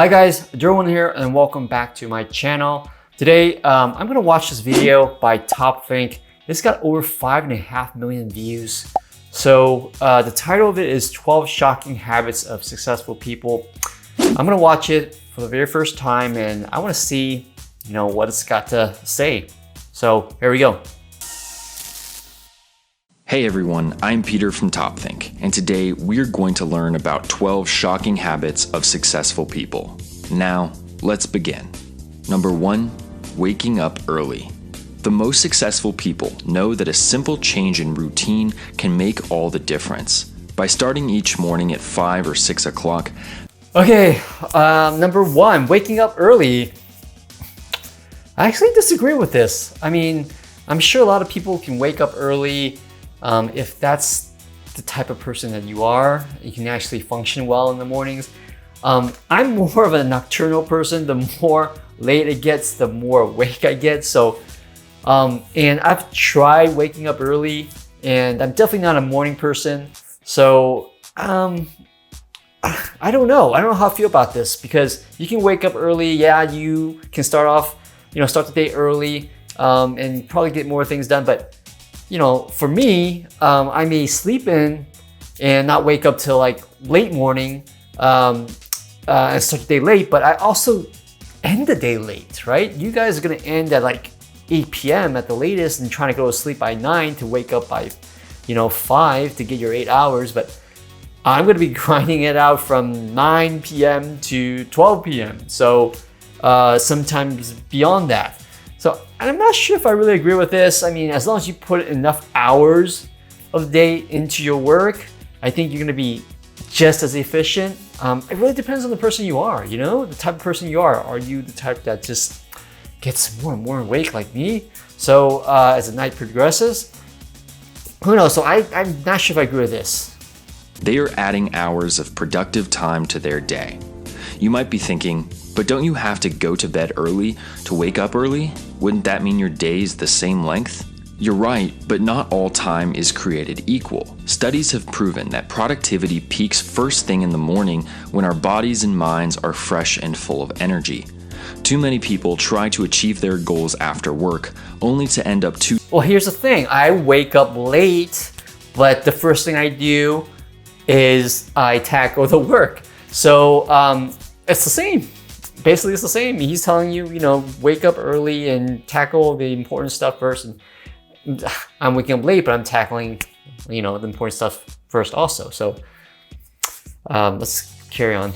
Hi guys, Jerwin here and welcome back to my channel. Today, I'm gonna watch this video by TopThink. It's got over 5.5 million views. So the title of it is 12 Shocking Habits of Successful People. I'm gonna watch it for the very first time and I wanna see, what it's got to say. So here we go. Hey everyone, I'm Peter from TopThink, and today we're going to learn about 12 shocking habits of successful people. Now, let's begin. Number 1, waking up early. The most successful people know that a simple change in routine can make all the difference. By starting each morning at 5 or 6 o'clock. Okay, number 1, waking up early. I actually disagree with this. I mean, I'm sure a lot of people can wake up early. If that's the type of person that you are, you can actually function well in the mornings. I'm more of a nocturnal person. The more late it gets, the more awake I get. So, and I've tried waking up early and I'm definitely not a morning person. So, I don't know. I don't know how I feel about this because you can wake up early. Yeah, you can start the day early, and probably get more things done. But for me, I may sleep in and not wake up till like late morning and start the day late, but I also end the day late, right? You guys are gonna end at like 8 p.m. at the latest and trying to go to sleep by 9 to wake up by, 5 to get your 8 hours. But I'm gonna be grinding it out from 9 p.m. to 12 p.m. So sometimes beyond that. So I'm not sure if I really agree with this. I mean, as long as you put enough hours of the day into your work, I think you're gonna be just as efficient. It really depends on the person you are, the type of person you are. Are you the type that just gets more and more awake like me? So as the night progresses, who knows? So I'm not sure if I agree with this. They are adding hours of productive time to their day. You might be thinking, but don't you have to go to bed early to wake up early? Wouldn't that mean your day is the same length? You're right, but not all time is created equal. Studies have proven that productivity peaks first thing in the morning when our bodies and minds are fresh and full of energy. Too many people try to achieve their goals after work, only to end up too... Well, here's the thing. I wake up late, but the first thing I do is I tackle the work. So it's the same. Basically, it's the same. He's telling you, wake up early and tackle the important stuff first. And I'm waking up late, but I'm tackling, the important stuff first also. So let's carry on.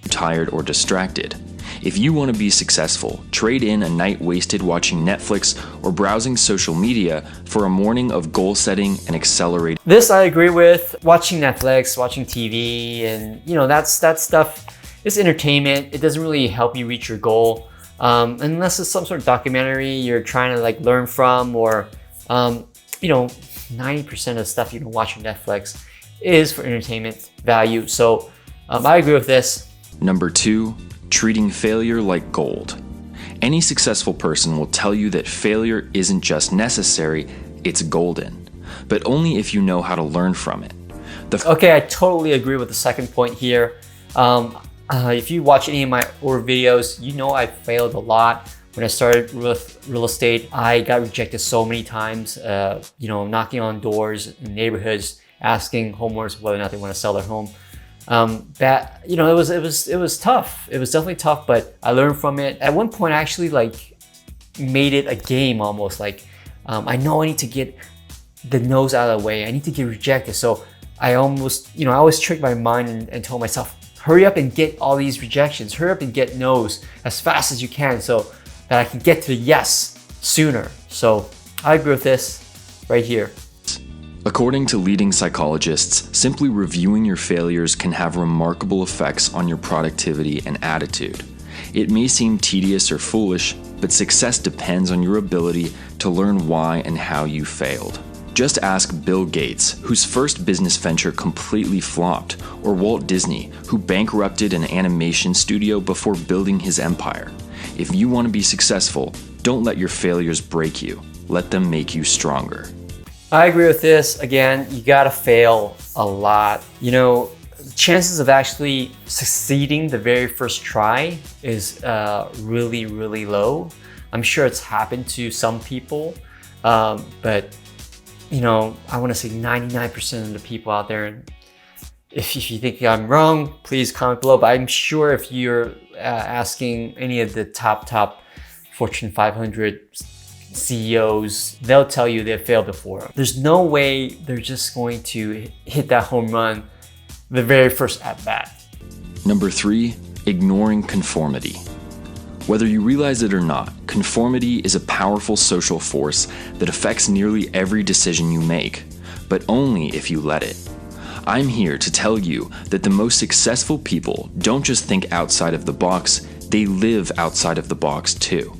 Tired or distracted. If you want to be successful, trade in a night wasted watching Netflix or browsing social media for a morning of goal setting and accelerated. This I agree with. Watching Netflix, watching TV, and that stuff. It's entertainment. It doesn't really help you reach your goal. Unless it's some sort of documentary you're trying to learn from, or 90% of stuff you can watch on Netflix is for entertainment value. So I agree with this. Number 2, treating failure like gold. Any successful person will tell you that failure isn't just necessary, it's golden. But only if you know how to learn from it. Okay, I totally agree with the second point here. If you watch any of my older videos, I failed a lot. When I started with real estate, I got rejected so many times, knocking on doors in neighborhoods, asking homeowners whether or not they want to sell their home. It was tough. It was definitely tough, but I learned from it. At one point, I actually made it a game almost. I know I need to get the no's out of the way. I need to get rejected. So I almost, I always tricked my mind and told myself, hurry up and get all these rejections. Hurry up and get no's as fast as you can so that I can get to the yes sooner. So I agree with this right here. According to leading psychologists, simply reviewing your failures can have remarkable effects on your productivity and attitude. It may seem tedious or foolish, but success depends on your ability to learn why and how you failed. Just ask Bill Gates, whose first business venture completely flopped, or Walt Disney, who bankrupted an animation studio before building his empire. If you want to be successful, don't let your failures break you. Let them make you stronger. I agree with this. Again, you gotta fail a lot. chances of actually succeeding the very first try is really, really low. I'm sure it's happened to some people, but you know, I want to say 99% of the people out there, and if you think I'm wrong, please comment below, but I'm sure if you're asking any of the top Fortune 500 CEOs, they'll tell you they failed before. There's no way they're just going to hit that home run the very first at bat. Number 3, ignoring conformity. Whether you realize it or not, conformity is a powerful social force that affects nearly every decision you make, but only if you let it. I'm here to tell you that the most successful people don't just think outside of the box, they live outside of the box too.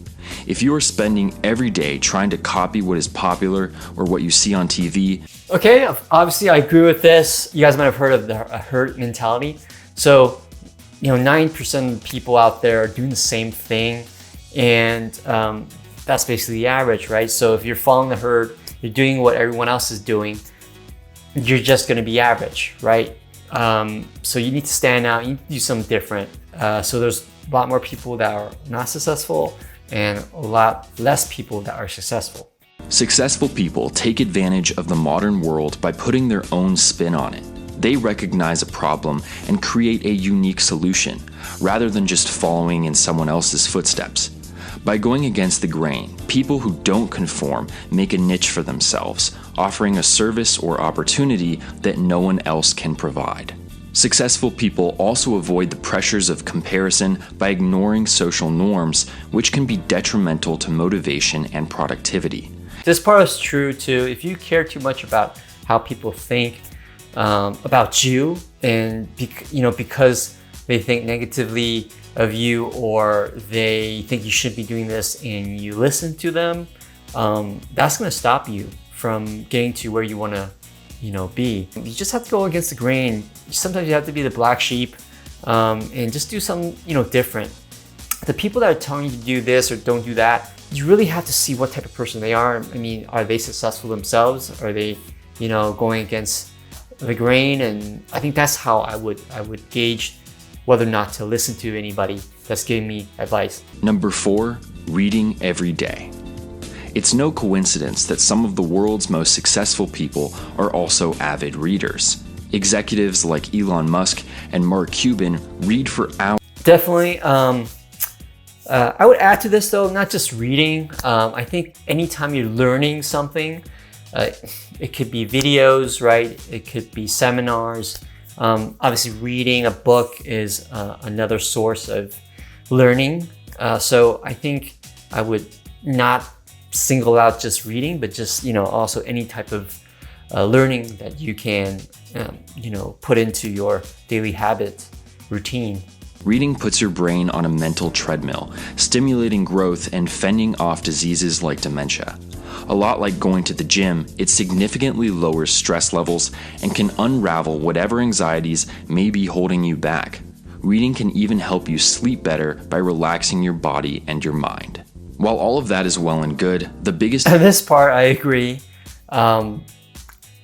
If you are spending every day trying to copy what is popular or what you see on TV. Okay, obviously I agree with this. You guys might have heard of the herd mentality. So, you know, 9% of the people out there are doing the same thing, and that's basically the average, right? So if you're following the herd, you're doing what everyone else is doing, you're just gonna be average, right? So you need to stand out, you need to do something different. So there's a lot more people that are not successful and a lot less people that are successful. Successful people take advantage of the modern world by putting their own spin on it. They recognize a problem and create a unique solution, rather than just following in someone else's footsteps. By going against the grain, people who don't conform make a niche for themselves, offering a service or opportunity that no one else can provide. Successful people also avoid the pressures of comparison by ignoring social norms, which can be detrimental to motivation and productivity. This part is true too. If you care too much about how people think about you, and because they think negatively of you, or they think you should be doing this, and you listen to them, that's going to stop you from getting to where you want to be. You just have to go against the grain. Sometimes you have to be the black sheep, and just do something different. The people that are telling you to do this or don't do that, you really have to see what type of person they are. I mean, are they successful themselves? Are they going against the grain? And I think that's how I would gauge whether or not to listen to anybody that's giving me advice. Number 4, reading every day. It's no coincidence that some of the world's most successful people are also avid readers. Executives like Elon Musk and Mark Cuban read for hours. Definitely. I would add to this though, not just reading. I think anytime you're learning something, it could be videos, right? It could be seminars. Obviously reading a book is another source of learning. So I think I would not single out just reading, but just also any type of learning that you can put into your daily habit routine. Reading puts your brain on a mental treadmill, stimulating growth and fending off diseases like dementia. A lot like going to the gym, it significantly lowers stress levels and can unravel whatever anxieties may be holding you back. Reading can even help you sleep better by relaxing your body and your mind. While all of that is well and good, the biggest... This part, I agree.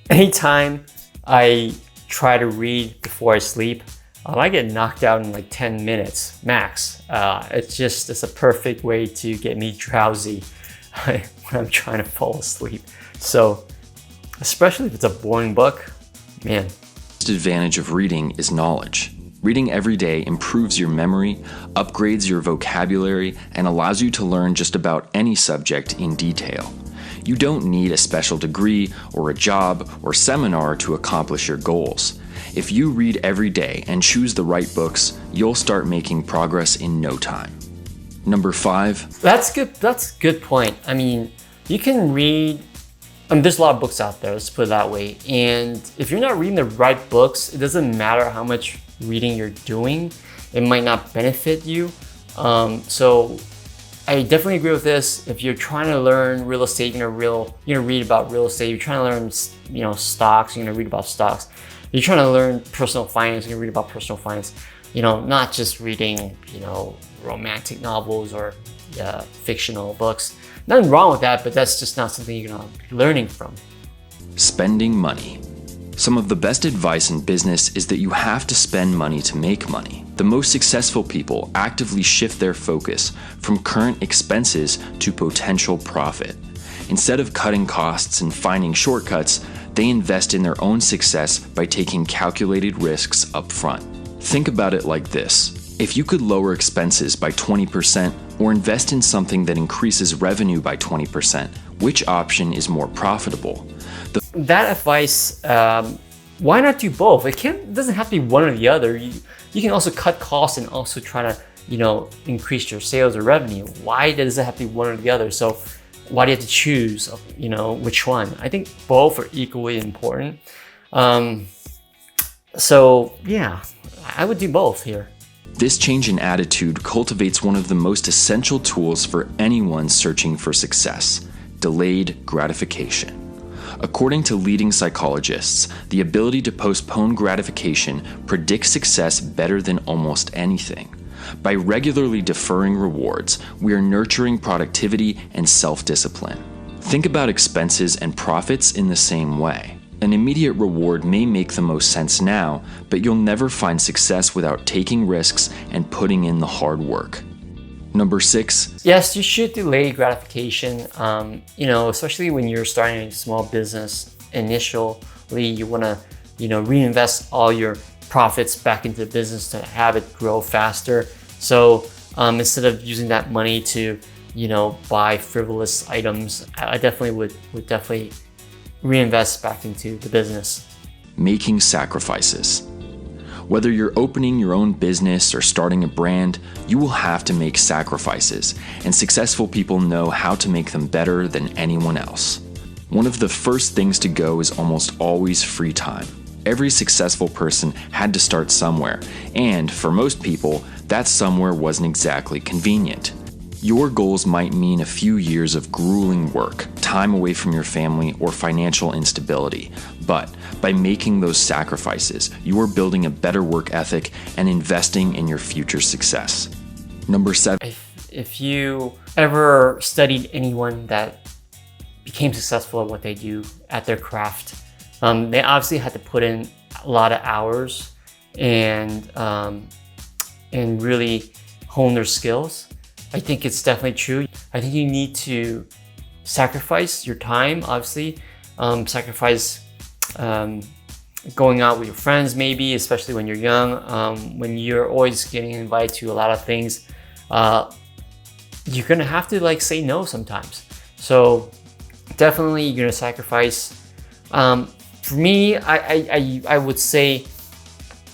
Anytime I try to read before I sleep, I get knocked out in like 10 minutes max. It's a perfect way to get me drowsy when I'm trying to fall asleep. So, especially if it's a boring book, man. The advantage of reading is knowledge. Reading every day improves your memory, upgrades your vocabulary, and allows you to learn just about any subject in detail. You don't need a special degree or a job or seminar to accomplish your goals. If you read every day and choose the right books, you'll start making progress in no time. Number 5. That's good. That's a good point. I mean, you can read, there's a lot of books out there, let's put it that way. And if you're not reading the right books, it doesn't matter how much reading you're doing, it might not benefit you. So I definitely agree with this. If you're trying to learn real estate, you're gonna read about real estate. You're trying to learn, stocks, you're gonna read about stocks. You're trying to learn personal finance, you're gonna read about personal finance. Not just reading, romantic novels or fictional books. Nothing wrong with that, but that's just not something you're gonna be learning from. Spending money. Some of the best advice in business is that you have to spend money to make money. The most successful people actively shift their focus from current expenses to potential profit. Instead of cutting costs and finding shortcuts, they invest in their own success by taking calculated risks up front. Think about it like this. If you could lower expenses by 20% or invest in something that increases revenue by 20%, which option is more profitable? That advice, why not do both? It doesn't have to be one or the other. You can also cut costs and also try to, increase your sales or revenue. Why does it have to be one or the other? So why do you have to choose, which one? I think both are equally important. So yeah, I would do both here. This change in attitude cultivates one of the most essential tools for anyone searching for success: delayed gratification. According to leading psychologists, the ability to postpone gratification predicts success better than almost anything. By regularly deferring rewards, we are nurturing productivity and self-discipline. Think about expenses and profits in the same way. An immediate reward may make the most sense now, but you'll never find success without taking risks and putting in the hard work. Number 6. Yes, you should delay gratification. Especially when you're starting a small business. Initially, you want to, reinvest all your profits back into the business to have it grow faster. So instead of using that money to, buy frivolous items, I definitely would definitely reinvest back into the business. Making sacrifices. Whether you're opening your own business or starting a brand, you will have to make sacrifices, and successful people know how to make them better than anyone else. One of the first things to go is almost always free time. Every successful person had to start somewhere, and for most people, that somewhere wasn't exactly convenient. Your goals might mean a few years of grueling work, time away from your family, or financial instability. But by making those sacrifices, you are building a better work ethic and investing in your future success. Number 7. If you ever studied anyone that became successful at what they do, at their craft, they obviously had to put in a lot of hours and really hone their skills. I think it's definitely true. I think you need to sacrifice your time, obviously, sacrifice going out with your friends maybe, especially when you're young, when you're always getting invited to a lot of things, you're gonna have to say no sometimes. So definitely you're gonna sacrifice. For me, I would say,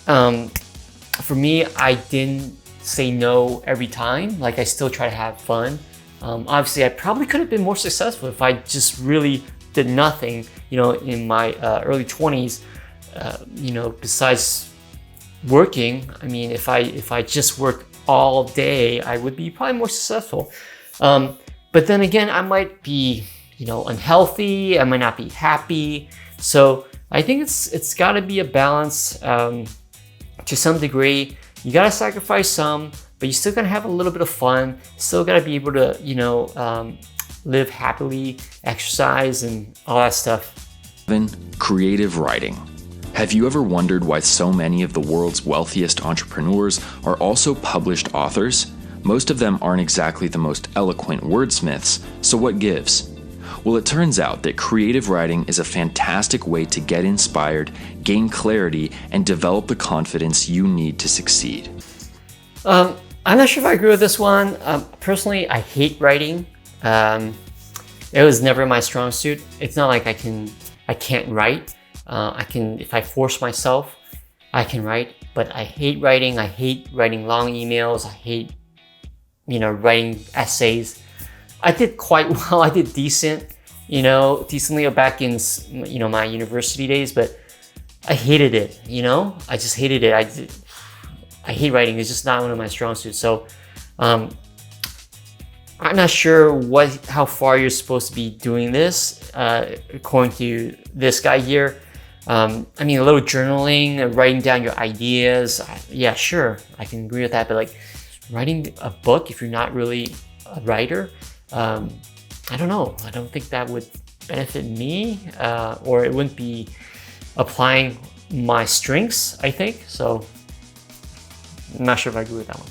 for me, I didn't say no every time. I still try to have fun. Obviously, I probably could have been more successful if I just really did nothing, in my early 20s, besides working. I mean, if I just worked all day, I would be probably more successful. But then again, I might be, unhealthy. I might not be happy. So I think it's got to be a balance to some degree. You gotta sacrifice some, but you still gotta have a little bit of fun. Still gotta be able to, live happily, exercise, and all that stuff. Creative writing. Have you ever wondered why so many of the world's wealthiest entrepreneurs are also published authors? Most of them aren't exactly the most eloquent wordsmiths, so what gives? Well, it turns out that creative writing is a fantastic way to get inspired, gain clarity, and develop the confidence you need to succeed. I'm not sure if I agree with this one. Personally, I hate writing. It was never my strong suit. It's not like I can't write. If I force myself, I can write, but I hate writing. I hate writing long emails. I hate, writing essays. I did quite well. I did decently back in, my university days, but I hated it, I just hated it. I hate writing. It's just not one of my strong suits. So, I'm not sure how far you're supposed to be doing this, according to this guy here. I mean, a little journaling, writing down your ideas. Yeah, sure, I can agree with that. But writing a book, if you're not really a writer, I don't know. I don't think that would benefit me, or it wouldn't be applying my strengths, I think. So I'm not sure if I agree with that one.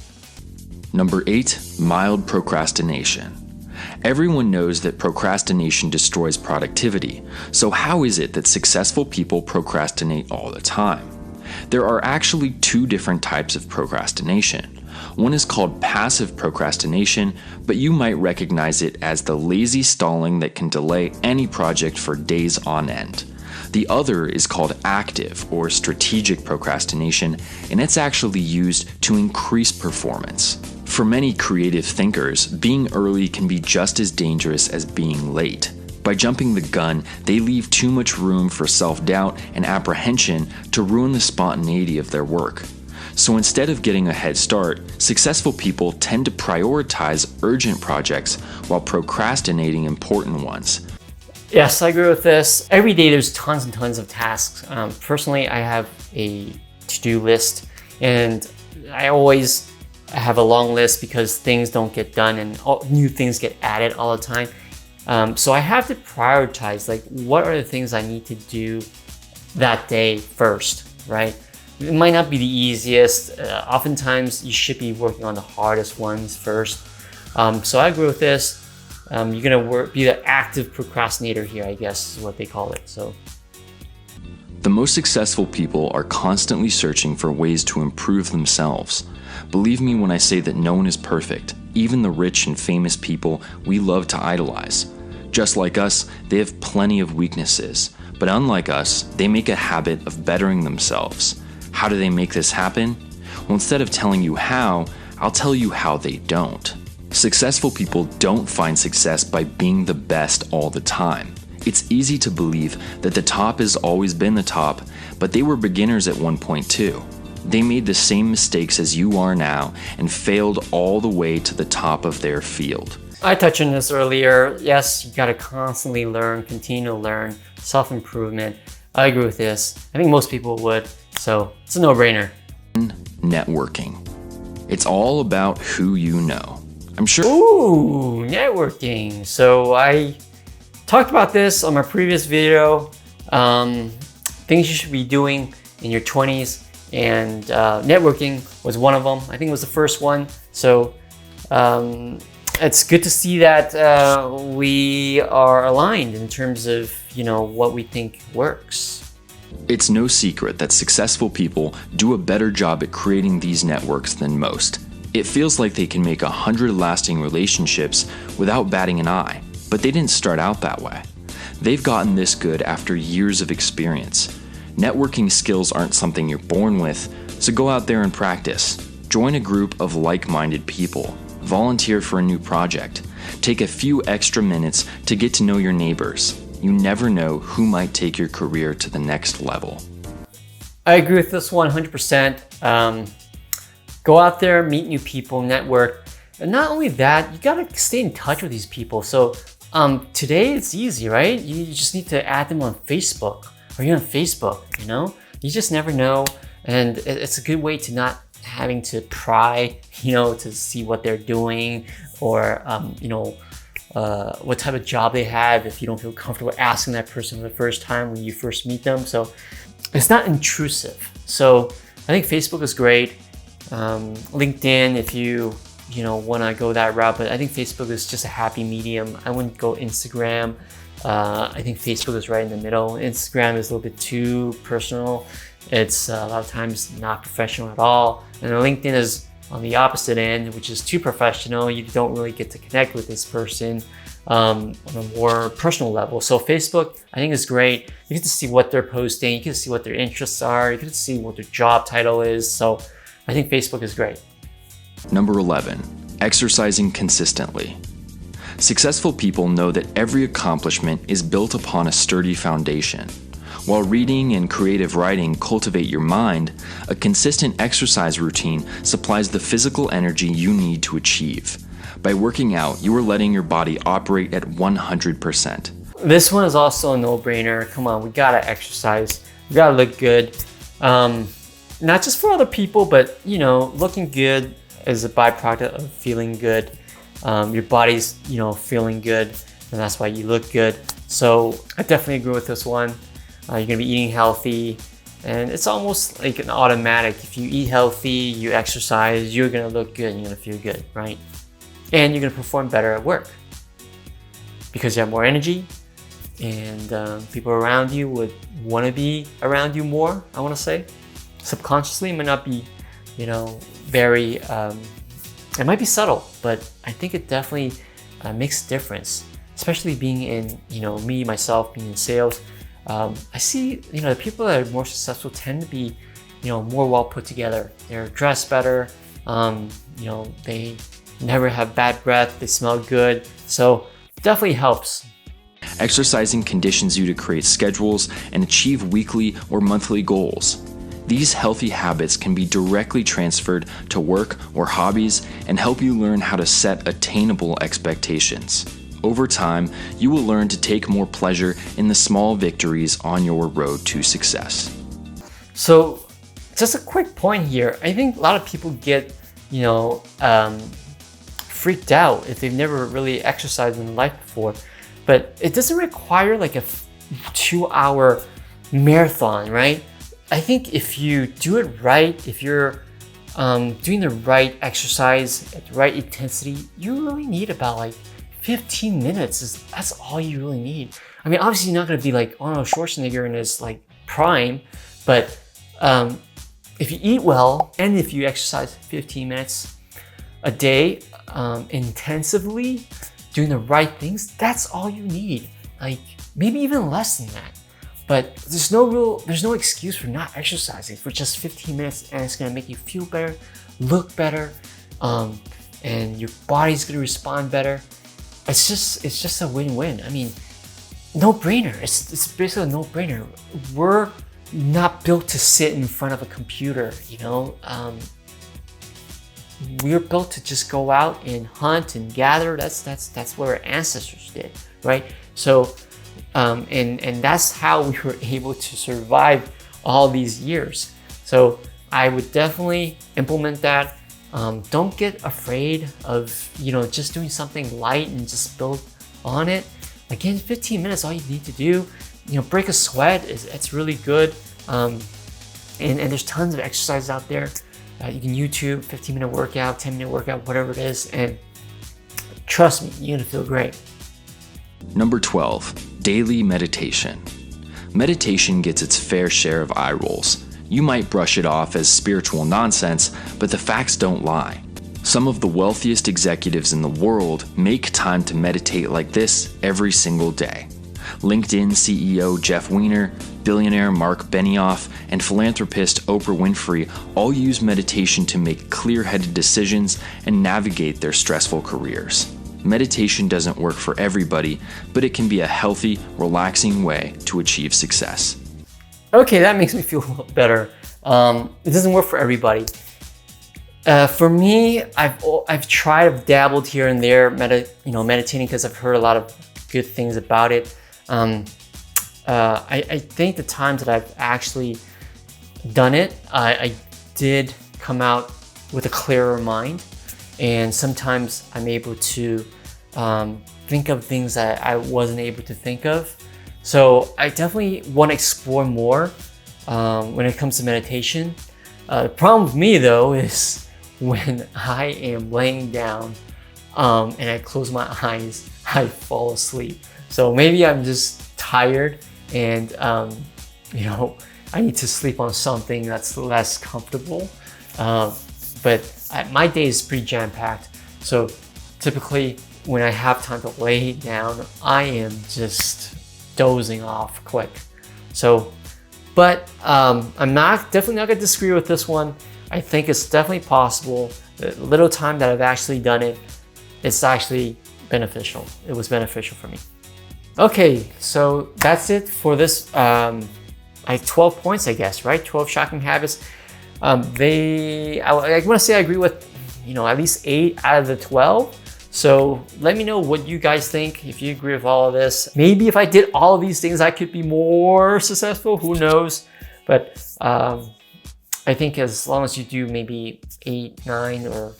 Number 8, mild procrastination. Everyone knows that procrastination destroys productivity, so how is it that successful people procrastinate all the time? There are actually 2 different types of procrastination. One is called passive procrastination, but you might recognize it as the lazy stalling that can delay any project for days on end. The other is called active or strategic procrastination, and it's actually used to increase performance. For many creative thinkers, being early can be just as dangerous as being late. By jumping the gun, they leave too much room for self-doubt and apprehension to ruin the spontaneity of their work. So instead of getting a head start, successful people tend to prioritize urgent projects while procrastinating important ones. Yes, I agree with this. Every day there's tons and tons of tasks. Personally, I have a to-do list, and I always have a long list because things don't get done and new things get added all the time. So I have to prioritize, like, what are the things I need to do that day first, right? It might not be the easiest. Oftentimes you should be working on the hardest ones first. So I agree with this. You're gonna be the active procrastinator here, I guess is what they call it. So the most successful people are constantly searching for ways to improve themselves. Believe me when I say that no one is perfect, even the rich and famous people we love to idolize. Just like us, they have plenty of weaknesses, but unlike us, they make a habit of bettering themselves. How do they make this happen? Well, instead of telling you how, I'll tell you how they don't. Successful people don't find success by being the best all the time. It's easy to believe that the top has always been the top, but they were beginners at one point too. They made the same mistakes as you are now and failed all the way to the top of their field. I touched on this earlier. Yes, you gotta constantly learn, continue to learn, self-improvement. I agree with this. I think most people would, so it's a no-brainer. Networking. It's all about who you know. I'm sure. Ooh, networking. So I talked about this on my previous video. Things you should be doing in your 20s, and networking was one of them. I think it was the first one. So it's good to see that we are aligned in terms of, you know, what we think works. It's no secret that successful people do a better job at creating these networks than most. It feels like they can make 100 lasting relationships without batting an eye, but they didn't start out that way. They've gotten this good after years of experience. Networking skills aren't something you're born with, so go out there and practice. Join a group of like-minded people. Volunteer for a new project. Take a few extra minutes to get to know your neighbors. You never know who might take your career to the next level. I agree with this 100%. Go out there, meet new people, network. And not only that, you gotta stay in touch with these people. So today it's easy, right? You just need to add them on Facebook. Are you on Facebook, you know? You just never know. And it's a good way to not having to pry, you know, to see what they're doing or, you know, what type of job they have if you don't feel comfortable asking that person for the first time when you first meet them. So it's not intrusive. So I think Facebook is great. LinkedIn, if you want to go that route, but I think Facebook is just a happy medium. I wouldn't go Instagram. I think Facebook is right in the middle. Instagram is a little bit too personal. It's a lot of times not professional at all. And then LinkedIn is on the opposite end, which is too professional. You don't really get to connect with this person on a more personal level. So Facebook, I think, is great. You get to see what they're posting. You get to see what their interests are. You get to see what their job title is. So I think Facebook is great. Number 11, exercising consistently. Successful people know that every accomplishment is built upon a sturdy foundation. While reading and creative writing cultivate your mind, a consistent exercise routine supplies the physical energy you need to achieve. By working out, you are letting your body operate at 100%. This one is also a no-brainer. Come on, we gotta exercise. We gotta look good. Not just for other people, but looking good is a byproduct of feeling good. Your body's feeling good, and that's why you look good. So I definitely agree with this one. You're gonna be eating healthy, and it's almost like an automatic. If you eat healthy, you exercise, you're gonna look good and you're gonna feel good, right? And you're gonna perform better at work because you have more energy, and people around you would wanna be around you more, I wanna say. Subconsciously, it might not be, very, it might be subtle, but I think it definitely makes a difference, especially being in, me, myself, being in sales. I see, the people that are more successful tend to be, more well put together. They're dressed better, they never have bad breath, they smell good. So definitely helps. Exercising conditions you to create schedules and achieve weekly or monthly goals. These healthy habits can be directly transferred to work or hobbies and help you learn how to set attainable expectations. Over time, you will learn to take more pleasure in the small victories on your road to success. So, just a quick point here. I think a lot of people get, freaked out if they've never really exercised in life before. But it doesn't require like a 2-hour marathon, right? I think if you do it right, if you're doing the right exercise at the right intensity, you really need about like 15 minutes. That's all you really need. I mean, obviously you're not gonna be like Arnold Schwarzenegger in his like prime, but if you eat well and if you exercise 15 minutes a day intensively, doing the right things, that's all you need. Like maybe even less than that. But there's no excuse for not exercising for just 15 minutes, and it's gonna make you feel better, look better, and your body's gonna respond better. It's just a win-win. I mean, no-brainer. It's basically a no-brainer. We're not built to sit in front of a computer, we're built to just go out and hunt and gather. That's what our ancestors did, right? So, and that's how we were able to survive all these years. So I would definitely implement that. Don't get afraid of, just doing something light and just build on it. Again, 15 minutes, all you need to do. Break a sweat, it's really good. And there's tons of exercises out there. You can YouTube 15-minute workout, 10-minute workout, whatever it is. And trust me, you're gonna feel great. Number 12, daily meditation. Meditation gets its fair share of eye rolls. You might brush it off as spiritual nonsense, but the facts don't lie. Some of the wealthiest executives in the world make time to meditate like this every single day. LinkedIn CEO Jeff Weiner, billionaire Mark Benioff, and philanthropist Oprah Winfrey all use meditation to make clear-headed decisions and navigate their stressful careers. Meditation doesn't work for everybody, but it can be a healthy, relaxing way to achieve success. Okay, that makes me feel a little better. It doesn't work for everybody. For me, I've tried, I've dabbled here and there, meditating because I've heard a lot of good things about it. I think the times that I've actually done it, I did come out with a clearer mind, and sometimes I'm able to think of things that I wasn't able to think of. So I definitely want to explore more when it comes to meditation. The problem with me though is when I am laying down and I close my eyes, I fall asleep. So maybe I'm just tired and I need to sleep on something that's less comfortable. But my day is pretty jam-packed. So typically when I have time to lay down, I am just dozing off quick. So, but I'm definitely not gonna disagree with this one. I think it's definitely possible. The little time that I've actually done it, it's actually beneficial. It was beneficial for me. Okay, so that's it for this. I have 12 points, I guess, right? 12 shocking habits. I want to say I agree with, at least 8 out of the 12. So let me know what you guys think, if you agree with all of this. Maybe if I did all of these things, I could be more successful, who knows? But I think as long as you do maybe 8, 9, or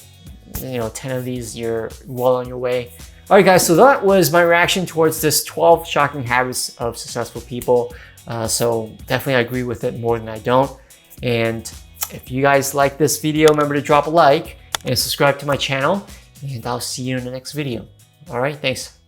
10 of these, you're well on your way. All right, guys, so that was my reaction towards this 12 shocking habits of successful people. So definitely I agree with it more than I don't. And if you guys like this video, remember to drop a like and subscribe to my channel, and I'll see you in the next video. All right, thanks.